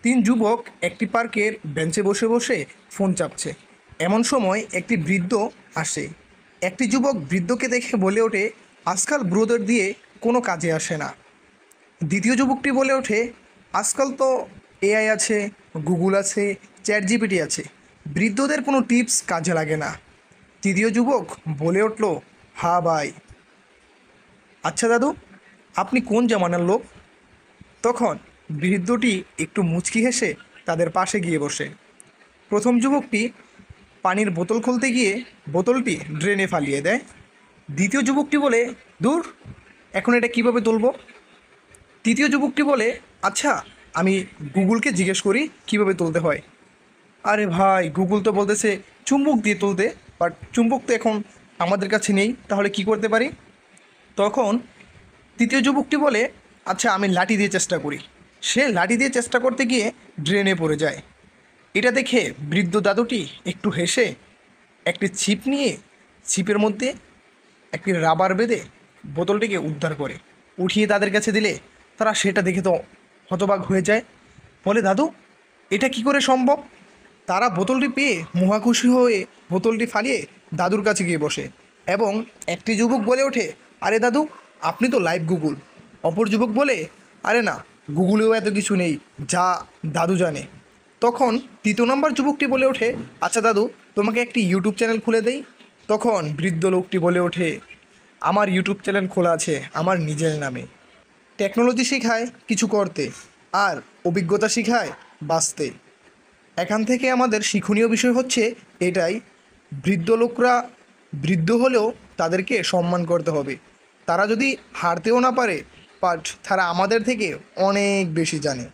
তিন যুবক একটি পার্কের বেঞ্চে বসে বসে ফোন চাপছে। এমন সময় একটি বৃদ্ধ আসে। একটি যুবক বৃদ্ধকে দেখে বলে ওঠে, আজকাল ব্রোদের দিয়ে কোনো কাজে আসে না। দ্বিতীয় যুবকটি বলে ওঠে, আজকাল তো এআই আছে, গুগল আছে, চ্যাট জিপিটি আছে, বৃদ্ধদের কোনো টিপস কাজে লাগে না। তৃতীয় যুবক বলে উঠল, হ্যাঁ ভাই। আচ্ছা দাদু, আপনি কোন জামানার লোক? তখন বৃদ্ধটি একটু মুচকি হেসে তাদের পাশে গিয়ে বসে। প্রথম যুবকটি পানির বোতল খুলতে গিয়ে বোতলটি ড্রেনে ফালিয়ে দেয়। দ্বিতীয় যুবকটি বলে, দূর, এখন এটা কিভাবে তুলব? তৃতীয় যুবকটি বলে, আচ্ছা, আমি গুগলকে জিজ্ঞেস করি কিভাবে তুলতে হয়। আরে ভাই, গুগল তো বলতেছে চুম্বক দিয়ে তুলতে, বাট চুম্বক তো এখন আমাদের কাছে নেই, তাহলে কি করতে পারি? তখন তৃতীয় যুবকটি বলে, আচ্ছা, আমি লাঠি দিয়ে চেষ্টা করি। সে লাঠি দিয়ে চেষ্টা করতে গিয়ে ড্রেনে পড়ে যায়। এটা দেখে বৃদ্ধ দাদুটি একটু হেসে একটি ছিপ নিয়ে ছিপের মধ্যে একটি রাবার বেঁধে বোতলটিকে উদ্ধার করে উঠিয়ে তাদের কাছে দিলে তারা সেটা দেখে তো হতবাক হয়ে যায়। বলে, দাদু, এটা কি করে সম্ভব? তারা বোতলটি পেয়ে মহাখুশি হয়ে বোতলটি ফালিয়ে দাদুর কাছে গিয়ে বসে এবং একটি যুবক বলে ওঠে, আরে দাদু, আপনি তো লাইভ গুগল। অপর যুবক বলে, আরে না, গুগলেও এত কিছু নেই যা দাদু জানে। তখন তৃতীয় নম্বর যুবকটি বলে ওঠে, আচ্ছা দাদু, তোমাকে একটি ইউটিউব চ্যানেল খুলে দেই। তখন বৃদ্ধ লোকটি বলে ওঠে, আমার ইউটিউব চ্যানেল খোলা আছে আমার নিজের নামে। টেকনোলজি শেখায় কিছু করতে, আর অভিজ্ঞতা শেখায় বাঁচতে। এখান থেকে আমাদের শিক্ষণীয় বিষয় হচ্ছে এটাই, বৃদ্ধ লোকরা বৃদ্ধ হলেও তাদেরকে সম্মান করতে হবে। তারা যদি হারতেও না পারে, বাট তারা আমাদের থেকে অনেক বেশি জানে।